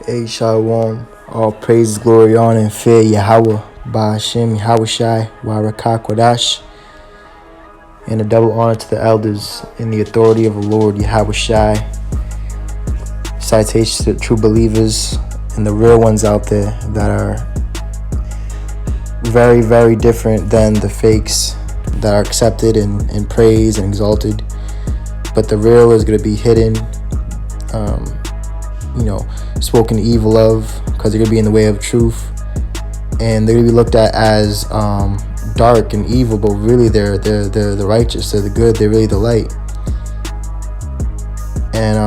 A Shalom. All praise, glory, honor, and fear Yahweh, Ba'ashem, Yahweh Shai, Warakah Kodash, and a double honor to the elders in the authority of the Lord Yahweh Shai. Citations to the true believers and the real ones out there that are very, very different than the fakes that are accepted and praised and exalted. But the real is going to be hidden, spoken evil of, because they're going to be in the way of truth. And they're going to be looked at as dark and evil, but really they're the righteous, they're the good, they're really the light. And,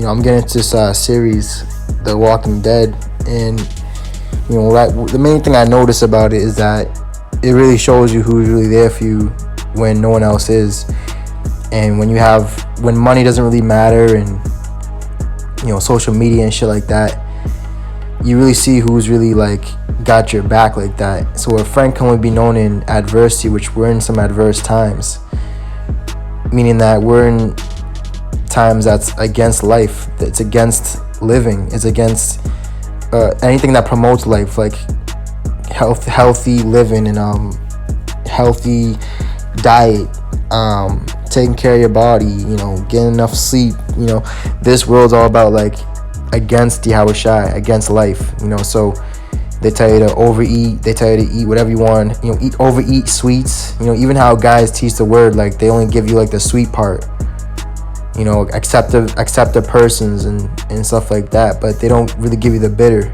I'm getting into this series, The Walking Dead. And, the main thing I notice about it is that it really shows you who's really there for you when no one else is. And when money doesn't really matter and, social media and shit like that, you really see who's really got your back like that. So a friend can only be known in adversity, which we're in some adverse times, meaning that we're in times that's against life, it's against living, it's against anything that promotes life, like healthy living and healthy diet, taking care of your body, getting enough sleep. This world's all about against Yahweh Shai, against life. So they tell you to overeat, they tell you to eat whatever you want, overeat sweets. Even how guys teach the word, they only give you the sweet part, accept the persons and stuff like that, but they don't really give you the bitter,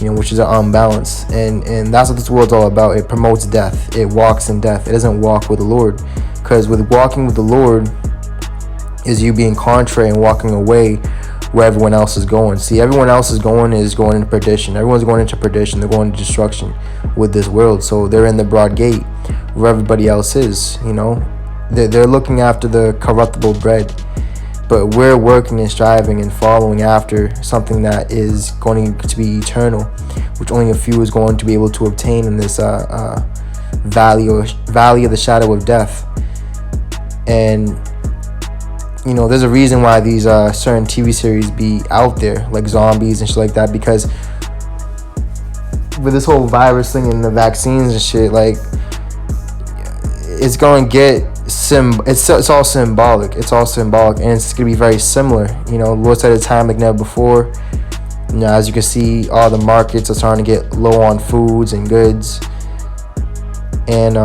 which is an unbalance. And that's what this world's all about. It promotes death, it walks in death, it doesn't walk with the Lord. Because with walking with the Lord is you being contrary and walking away where everyone else is going. See, everyone else is going into perdition. Everyone's going into perdition. They're going to destruction with this world. So they're in the broad gate where everybody else is, They're looking after the corruptible bread. But we're working and striving and following after something that is going to be eternal, which only a few is going to be able to obtain in this valley of the shadow of death. And there's a reason why these certain TV series be out there, like zombies and shit like that, because with this whole virus thing and the vaccines and shit, it's going to get it's all symbolic. It's all symbolic, and it's going to be very similar. Lord said a time like never before. As you can see, all the markets are starting to get low on foods and goods, and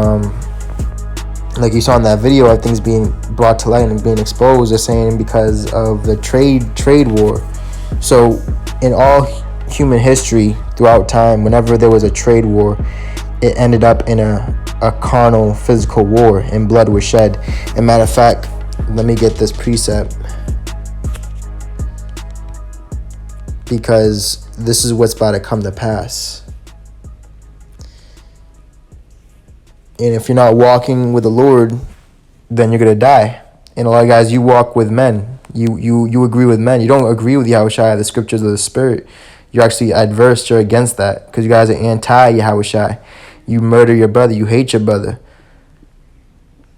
like you saw in that video, everything's being brought to light and being exposed. They're saying because of the trade war. So in all human history throughout time, whenever there was a trade war, it ended up in a carnal physical war, and blood was shed. And matter of fact, let me get this precept, because this is what's about to come to pass. And if you're not walking with the Lord, then you're going to die. And a lot of guys, you walk with men. You agree with men. You don't agree with Yahweh Shai, the scriptures of the Spirit. You're actually adverse. You're against that, because you guys are anti-Yahweh Shai. You murder your brother. You hate your brother.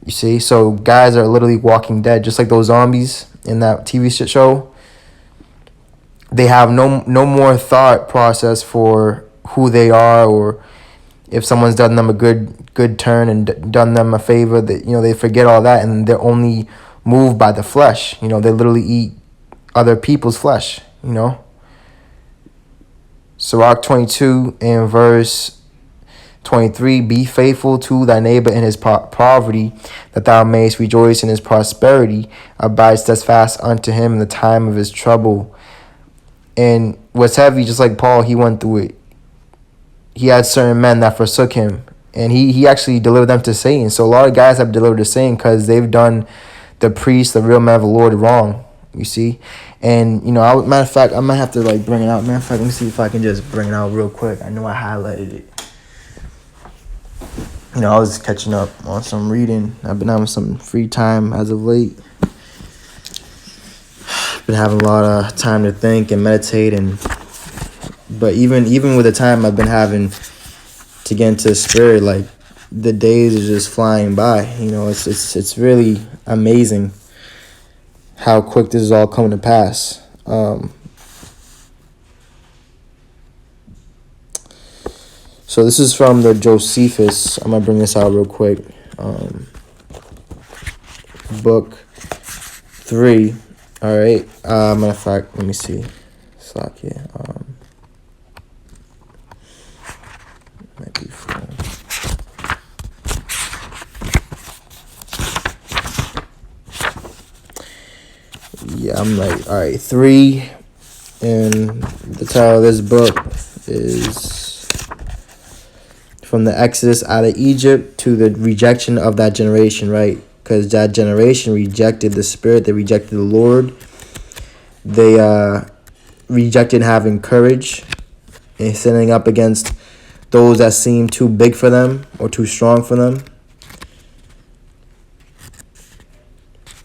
You see? So guys are literally walking dead, just like those zombies in that TV show. They have no more thought process for who they are, or if someone's done them a good turn and done them a favor, that they forget all that, and they're only moved by the flesh. They literally eat other people's flesh. Sirach 22 and verse 23: Be faithful to thy neighbor in his poverty, that thou mayest rejoice in his prosperity. Abide steadfast unto him in the time of his trouble. And what's heavy, just like Paul, he went through it. He had certain men that forsook him, and he actually delivered them to Satan. So a lot of guys have delivered to Satan because they've done the priest, the real man of the Lord, wrong. You see? And, matter of fact, I might have to bring it out. Matter of fact, let me see if I can just bring it out real quick. I know I highlighted it. I was catching up on some reading. I've been having some free time as of late. Been having a lot of time to think and meditate, but even with the time I've been having to get into the spirit, the days are just flying by. It's really amazing how quick this is all coming to pass. So this is from the Josephus. I'm gonna bring this out real quick. Book 3. All right. Matter of fact, let me see. Slack here. Might be full. Yeah, I'm like, all right, 3, and the title of this book is From the Exodus Out of Egypt to the Rejection of That Generation, right? Because that generation rejected the Spirit, they rejected the Lord, they rejected having courage and standing up against those that seem too big for them or too strong for them.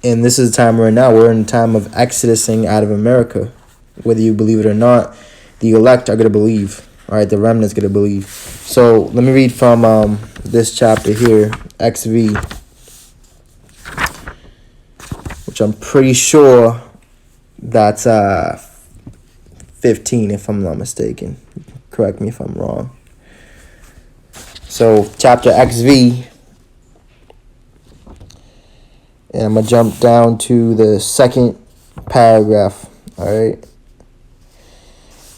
And this is the time we're in now. We're in a time of exodusing out of America. Whether you believe it or not, the elect are going to believe. All right, the remnant's going to believe. So let me read from this chapter here, XV, which I'm pretty sure that's 15, if I'm not mistaken. Correct me if I'm wrong. So chapter XV. And I'm going to jump down to the second paragraph, all right?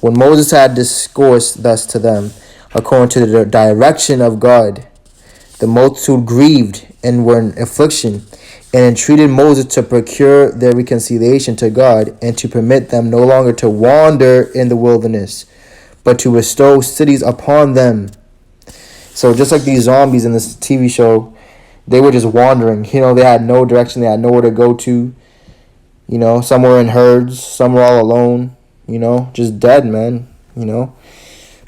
When Moses had discoursed thus to them, according to the direction of God, the multitude grieved and were in affliction, and entreated Moses to procure their reconciliation to God, and to permit them no longer to wander in the wilderness, but to bestow cities upon them. So just like these zombies in this TV show, they were just wandering. You know, they had no direction. They had nowhere to go to. You know, some were in herds. Some were all alone. You know, just dead, man. You know.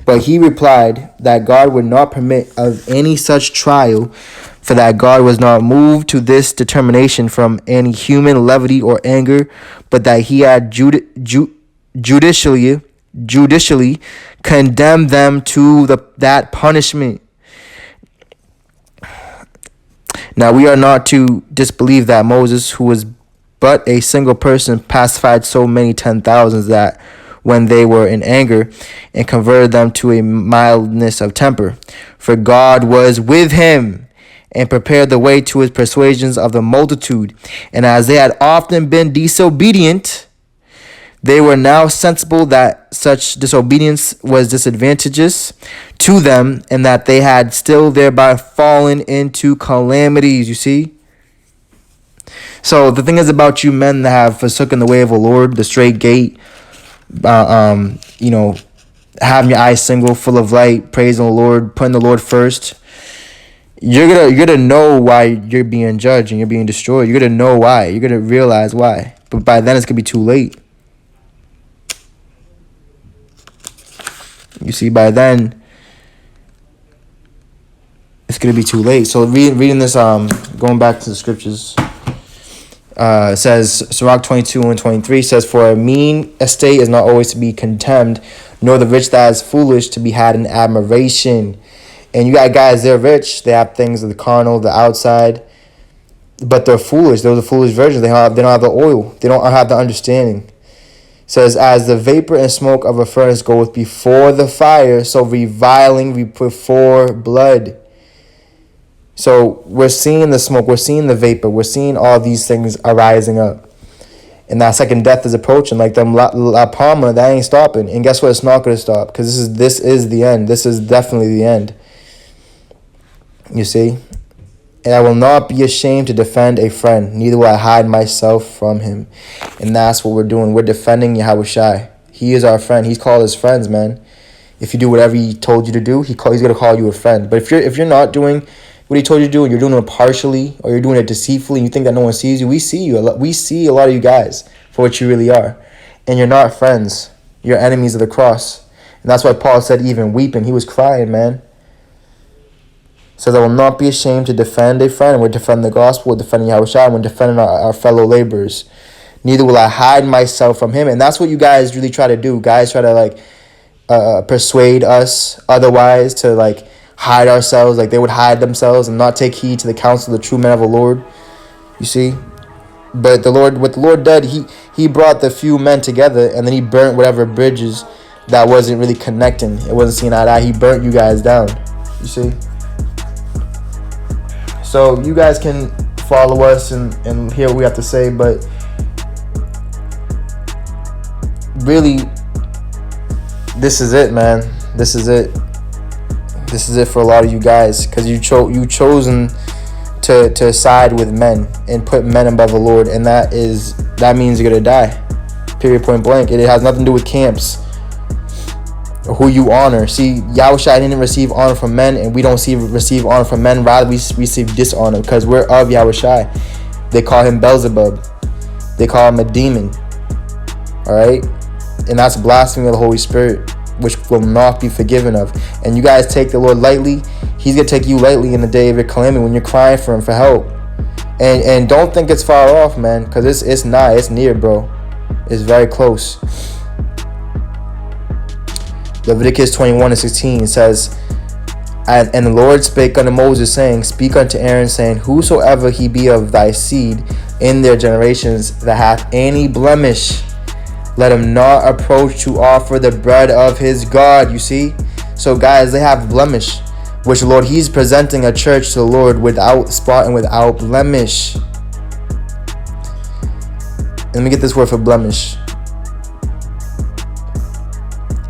But he replied that God would not permit of any such trial, for that God was not moved to this determination from any human levity or anger, but that he had judicially condemned them to that punishment. Now we are not to disbelieve that Moses, who was but a single person, pacified so many 10,000s that when they were in anger, and converted them to a mildness of temper. For God was with him, and prepared the way to his persuasions of the multitude. And as they had often been disobedient, they were now sensible that such disobedience was disadvantageous to them, and that they had still thereby fallen into calamities, you see? So the thing is about you men that have forsaken the way of the Lord, the straight gate, you know, having your eyes single, full of light, praising the Lord, putting the Lord first, you're gonna know why you're being judged and you're being destroyed. You're gonna know why. You're gonna realize why. But by then it's gonna be too late. You see, by then, it's going to be too late. So reading this, going back to the scriptures, it says, Sirach 22 and 23 says, For a mean estate is not always to be contemned, nor the rich that is foolish to be had in admiration. And you got guys, they're rich. They have things of the carnal, the outside, but they're foolish. Those are foolish virgins. They don't have the oil. They don't have the understanding. Says, as the vapor and smoke of a furnace goeth before the fire, so reviling before blood. So we're seeing the smoke, we're seeing the vapor, we're seeing all these things arising up. And that second death is approaching, like them La Palma, that ain't stopping. And guess what? It's not going to stop, because this is the end. This is definitely the end. You see? And I will not be ashamed to defend a friend, neither will I hide myself from him. And that's what we're doing. We're defending Yahushai. He is our friend. He's called his friends, man. If you do whatever he told you to do, he's going to call you a friend. But if you're not doing what he told you to do, and you're doing it partially, or you're doing it deceitfully, and you think that no one sees you, we see you. We see a lot of you guys for what you really are. And you're not friends. You're enemies of the cross. And that's why Paul said, even weeping, he was crying, man. Says, I will not be ashamed to defend a friend. We're defending the gospel, we're defending Yahushua, and we're defending our fellow laborers. Neither will I hide myself from him. And that's what you guys really try to do. Guys try to persuade us otherwise, to hide ourselves. Like they would hide themselves and not take heed to the counsel of the true men of the Lord. You see? But what the Lord did, he brought the few men together, and then he burnt whatever bridges that wasn't really connecting. It wasn't seeing eye to eye. He burnt you guys down. You see? So you guys can follow us and hear what we have to say, but really, this is it, man. This is it. This is it for a lot of you guys, because you chosen to side with men and put men above the Lord, and that means you're gonna die. Period, point blank. It has nothing to do with camps or who you honor. See, Yahushua didn't receive honor from men, and we don't receive honor from men. Rather, we receive dishonor because we're of Yahushua. They call him Beelzebub. They call him a demon. All right, and that's blasphemy of the Holy Spirit, which will not be forgiven of. And you guys take the Lord lightly. He's gonna take you lightly in the day of your calamity when you're crying for him for help. And don't think it's far off, man, because it's nigh, it's near, bro. It's very close. Leviticus 21:16 says, and the Lord spake unto Moses, saying, speak unto Aaron, saying, whosoever he be of thy seed in their generations that hath any blemish, let him not approach to offer the bread of his God. You see? So guys, they have blemish, which Lord, he's presenting a church to the Lord without spot and without blemish. Let me get this word for blemish.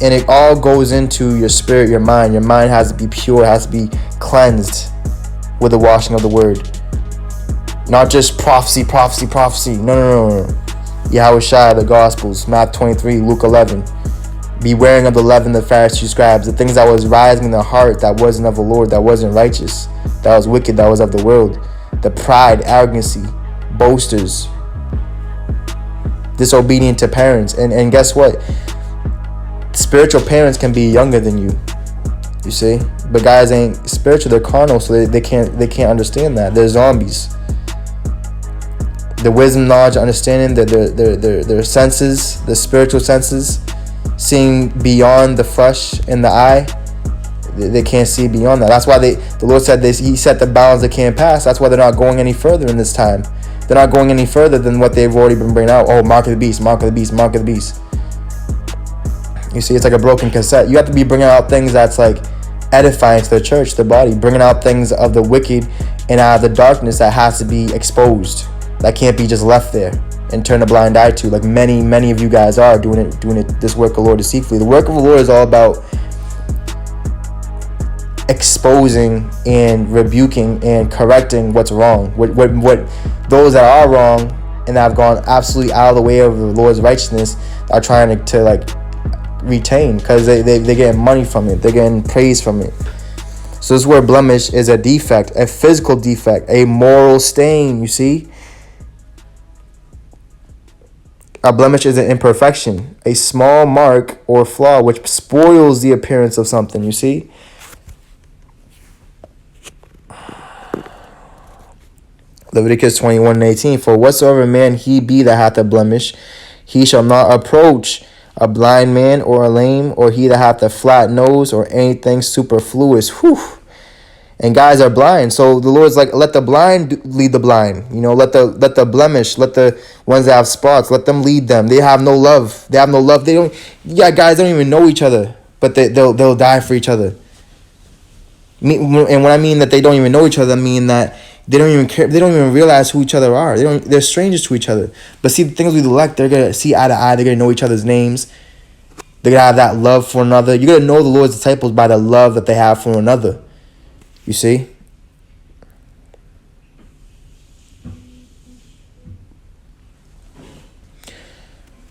And it all goes into your spirit, your mind. Your mind has to be pure, has to be cleansed with the washing of the word. Not just prophecy. No. Yahushua, the Gospels, Matthew 23, Luke 11. Beware of the leaven of the Pharisees, scribes, the things that was rising in the heart that wasn't of the Lord, that wasn't righteous, that was wicked, that was of the world. The pride, arrogancy, boasters, disobedient to parents. And guess what? Spiritual parents can be younger than you. You see? But guys ain't spiritual, they're carnal, so they can't understand that. They're zombies. The wisdom, knowledge, understanding, their senses, the spiritual senses, seeing beyond the flesh and the eye, they can't see beyond that. That's why the Lord said this. He set the bounds they can't pass. That's why they're not going any further in this time. They're not going any further than what they've already been bringing out. Oh, mark of the beast, mark of the beast, mark of the beast. You see, it's like a broken cassette. You have to be bringing out things that's like edifying to the church, the body, bringing out things of the wicked and out of the darkness that has to be exposed. That can't be just left there and turn a blind eye to, like many of you guys are doing it. This work of the Lord deceitfully. The work of the Lord is all about exposing and rebuking and correcting what's wrong. What those that are wrong and that have gone absolutely out of the way of the Lord's righteousness are trying to like retain, because they're getting money from it. They're getting praise from it. So this word blemish is a defect, a physical defect, a moral stain. You see? A blemish is an imperfection, a small mark or flaw which spoils the appearance of something, you see? Leviticus 21:18, for whatsoever man he be that hath a blemish, he shall not approach a blind man or a lame, or he that hath a flat nose, or anything superfluous. Whew. And guys are blind, so the Lord's like, let the blind lead the blind. You know, let the blemish, let the ones that have spots, let them lead them. They have no love. They don't. Yeah, guys don't even know each other, but they'll die for each other. And when I mean that they don't even know each other, I mean that they don't even care. They don't even realize who each other are. They're strangers to each other. But see, the things we elect, they're gonna see eye to eye. They're gonna know each other's names. They're gonna have that love for another. You're gonna know the Lord's disciples by the love that they have for another. You see?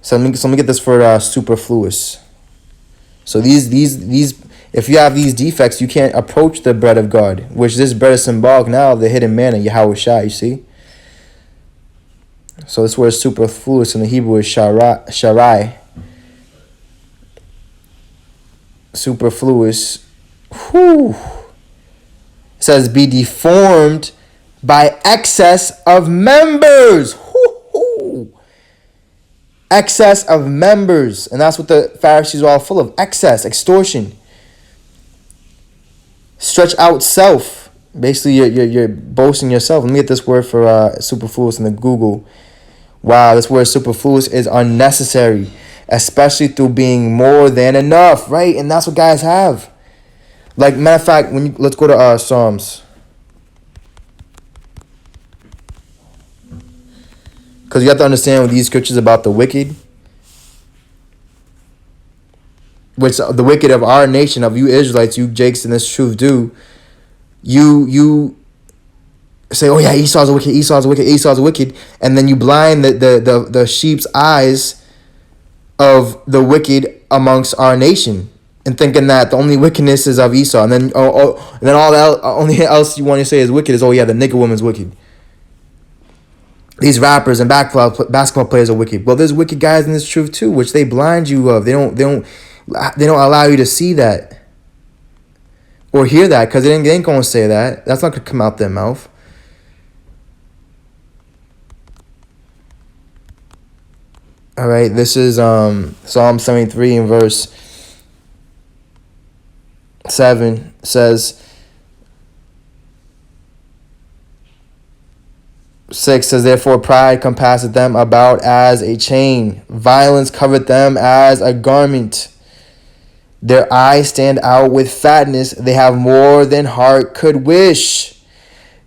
So let me get this for superfluous. So these if you have these defects, you can't approach the bread of God, which this bread is symbolic now of the hidden manna, Yahushua, you see? So this word superfluous in the Hebrew is sharai. Superfluous. Whew. It says, be deformed by excess of members. Woo-hoo. Excess of members. And that's what the Pharisees are all full of. Excess, extortion. Stretch out self. Basically, you're boasting yourself. Let me get this word for superfluous in the Google. Wow, this word superfluous is unnecessary. especially through being more than enough, right? And that's what guys have. Like, matter of fact, let's go to Psalms. Because you have to understand with these scriptures about the wicked, which the wicked of our nation, of you Israelites, you Jakes in this truth do, you say, oh yeah, Esau's a wicked, Esau's a wicked, Esau's a wicked, and then you blind the sheep's eyes of the wicked amongst our nation, and thinking that the only wickedness is of Esau, and then all the only else you want to say is wicked is, oh yeah, the nigger woman's wicked. These rappers and basketball players are wicked. Well, there's wicked guys in this truth too, which they blind you of. They don't allow you to see that or hear that, because they ain't gonna say that. That's not gonna come out their mouth. All right, this is Psalm 73 and verse 7 says, 6 says, therefore pride compasseth them about as a chain, violence covereth them as a garment. Their eyes stand out with fatness, they have more than heart could wish.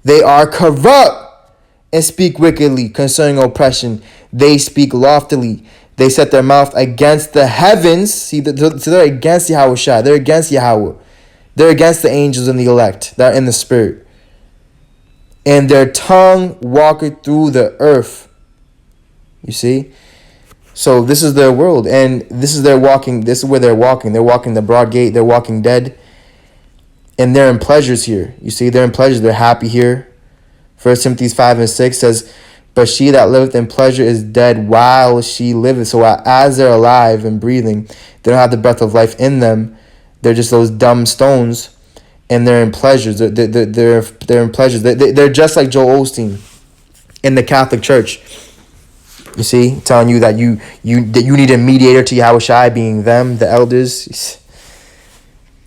They are corrupt and speak wickedly concerning oppression. They speak loftily. They set their mouth against the heavens. See, they're against Yahushua. They're against Yahweh. They're against the angels and the elect that are in the spirit. And their tongue walketh through the earth. You see? So this is their world. And this is their walking. This is where they're walking. They're walking the broad gate. They're walking dead. And they're in pleasures here. You see? They're in pleasures. They're happy here. 1 Timothy 5 and 6 says, but she that liveth in pleasure is dead while she liveth. So as they're alive and breathing, they don't have the breath of life in them. They're just those dumb stones. And they're in pleasures. They're in pleasures. They're just like Joel Osteen in the Catholic Church. You see, telling you that you need a mediator to Yahushua, being them, the elders.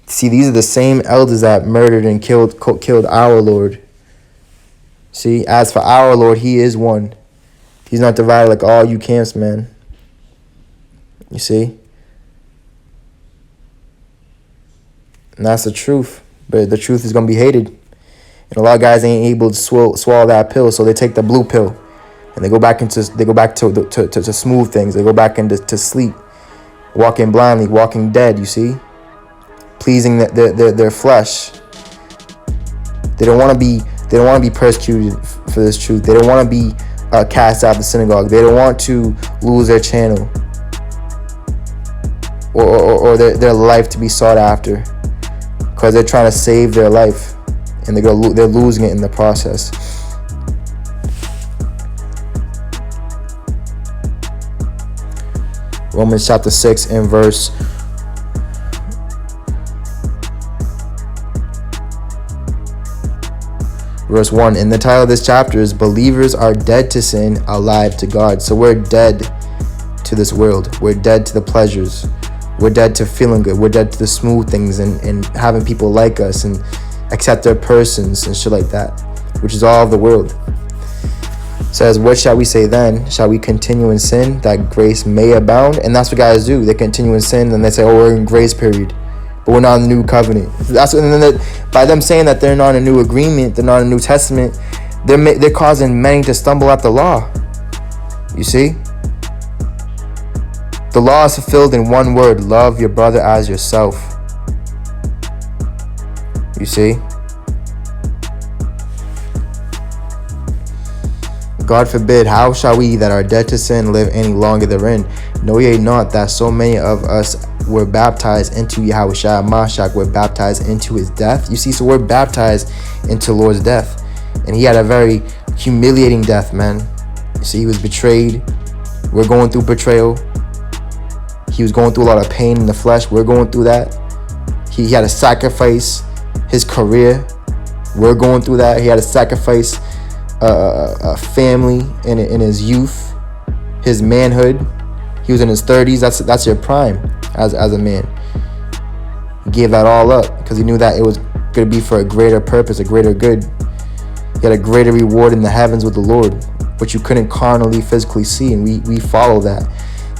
See, these are the same elders that murdered and killed our Lord. See, as for our Lord, he is one. He's not divided like all you camps, man. You see? And that's the truth. But the truth is going to be hated. And a lot of guys ain't able to swallow that pill, so they take the blue pill. And they go back to smooth things. They go back into sleep. Walking blindly, walking dead, you see? Pleasing their flesh. They don't want to be persecuted for this truth. They don't want to be cast out of the synagogue. They don't want to lose their channel. Or their life to be sought after. Because they're trying to save their life, and they're losing it in the process. Romans chapter 6 and verse 1. And the title of this chapter is Believers Are Dead to Sin, Alive to God. So we're dead to this world. We're dead to the pleasures. We're dead to feeling good. We're dead to the smooth things and having people like us and accept their persons and shit like that, which is all of the world. It says, what shall we say then? Shall we continue in sin that grace may abound? And that's what guys do. They continue in sin and they say, oh, we're in grace period, but we're not in the new covenant. And then by them saying that they're not in a new agreement, they're not in a New Testament, they're causing many to stumble at the law. You see? The law is fulfilled in one word: love your brother as yourself. You see? God forbid, how shall we that are dead to sin live any longer therein? Know ye not that so many of us were baptized into Yahushua Mashiach, were baptized into his death? You see, so we're baptized into Lord's death. And he had a very humiliating death, man. You see, he was betrayed. We're going through betrayal. He was going through a lot of pain in the flesh. We're going through that. He had to sacrifice his career. We're going through that. He had to sacrifice a family in his youth, his manhood. He was in his 30s. That's your prime as a man. He gave that all up because he knew that it was going to be for a greater purpose, a greater good. He had a greater reward in the heavens with the Lord, which you couldn't carnally, physically see, and we follow that.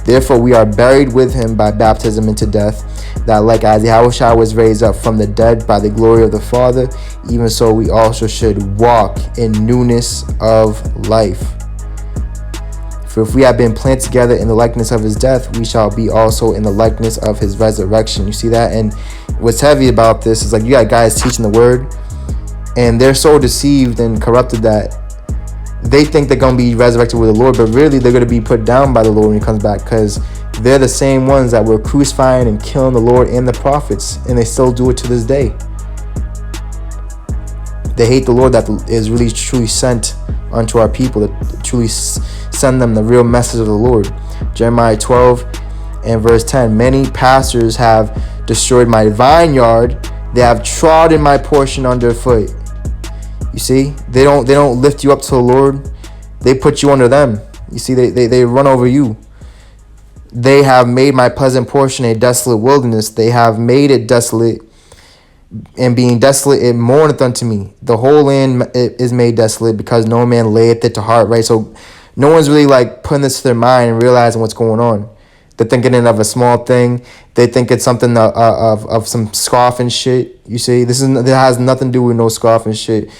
Therefore we are buried with him by baptism into death, that like as Yahushua was raised up from the dead by the glory of the Father, even so we also should walk in newness of life. For if we have been planted together in the likeness of his death, we shall be also in the likeness of his resurrection. You see that? And what's heavy about this is, like, you got guys teaching the word, and they're so deceived and corrupted that they think they're going to be resurrected with the Lord, but really they're going to be put down by the Lord when he comes back, because they're the same ones that were crucifying and killing the Lord and the prophets, and they still do it to this day. They hate the Lord that is really truly sent unto our people, that truly send them the real message of the Lord. Jeremiah 12 and verse 10, many pastors have destroyed my vineyard, they have trodden my portion underfoot. You see, they don't lift you up to the Lord, they put you under them. You see, they run over you. They have made my pleasant portion a desolate wilderness. They have made it desolate, and being desolate it mourneth unto me. The whole land is made desolate, because no man layeth it to heart. Right? So no one's really like putting this to their mind and realizing what's going on. They're thinking it of a small thing. They think it's something of some scoffing shit. You see, that has nothing to do with no scoffing shit.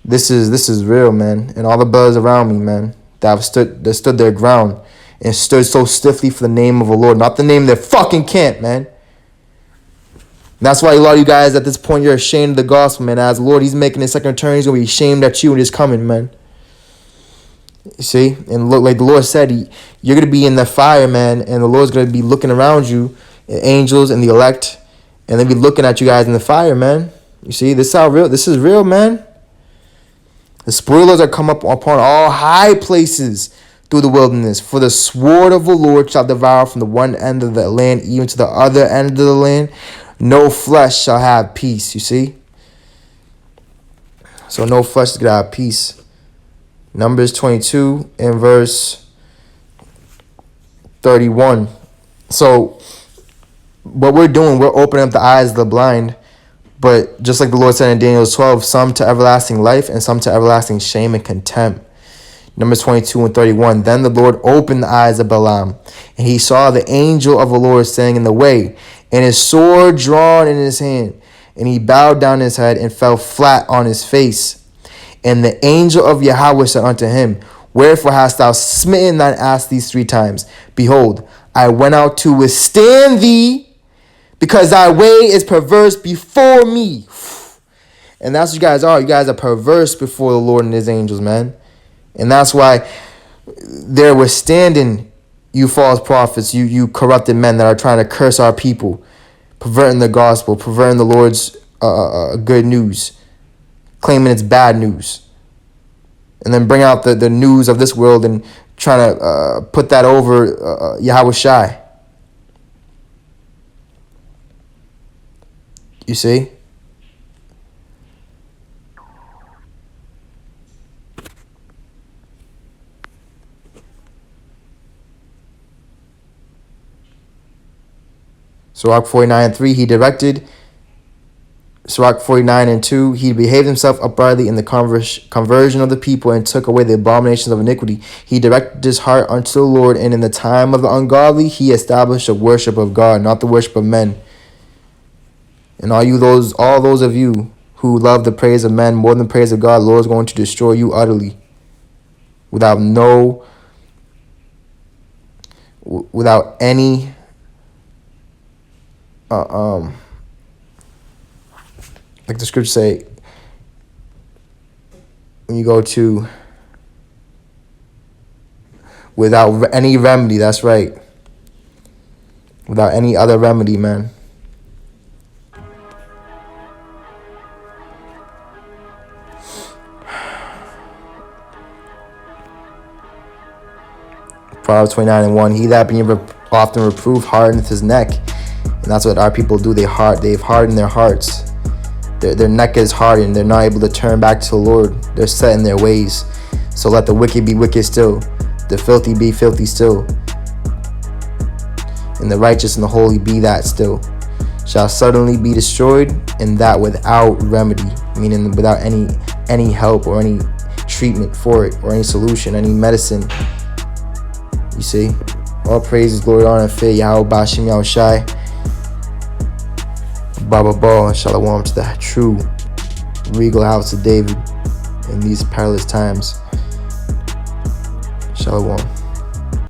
This is real, man. And all the brothers around me, man, that stood their ground and stood so stiffly for the name of the Lord, not the name of their fucking camp, man. That's why a lot of you guys at this point, you're ashamed of the gospel, man. As the Lord, he's making his second return, he's going to be ashamed at you and he's coming, man. You see? And look, like the Lord said, you're going to be in the fire, man, and the Lord's going to be looking around you, angels and the elect, and they'll be looking at you guys in the fire, man. You see? This is real, man. The spoilers are come up upon all high places through the wilderness. For the sword of the Lord shall devour from the one end of the land even to the other end of the land. No flesh shall have peace. You see? So no flesh is going to have peace. Numbers 22 and verse 31. So what we're doing, we're opening up the eyes of the blind. But just like the Lord said in Daniel 12, some to everlasting life and some to everlasting shame and contempt. Numbers 22 and 31. Then the Lord opened the eyes of Balaam, and he saw the angel of the Lord standing in the way, and his sword drawn in his hand. And he bowed down his head and fell flat on his face. And the angel of Yahweh said unto him, wherefore hast thou smitten thine ass these 3 times? Behold, I went out to withstand thee, because thy way is perverse before me. And that's what you guys are. You guys are perverse before the Lord and his angels, man. And that's why they're withstanding you false prophets, you corrupted men that are trying to curse our people, perverting the gospel, perverting the Lord's good news, claiming it's bad news. And then bring out the news of this world and trying to put that over Yahweh Shai. You see? Sirach 49:3, he directed. Sirach 49:2, he behaved himself uprightly in the conversion of the people and took away the abominations of iniquity. He directed his heart unto the Lord, and in the time of the ungodly, he established the worship of God, not the worship of men. And all those of you who love the praise of men more than the praise of God, the Lord is going to destroy you utterly, without any like the scriptures say, when you go to without any remedy. That's right, without any other remedy, man. Proverbs 29:1, he that being often reproved hardeneth his neck. And that's what our people do. They've hardened their hearts. Their neck is hardened. They're not able to turn back to the Lord. They're set in their ways. So let the wicked be wicked still, the filthy be filthy still, and the righteous and the holy be that still. Shall suddenly be destroyed, and that without remedy, meaning without any help or any treatment for it, or any solution, any medicine. You see? All praises, glory, honor, and fear, Yahweh Bashim Yahweh Shai, Baba Ba, and Shalom to the true regal house of David in these perilous times. Shalom.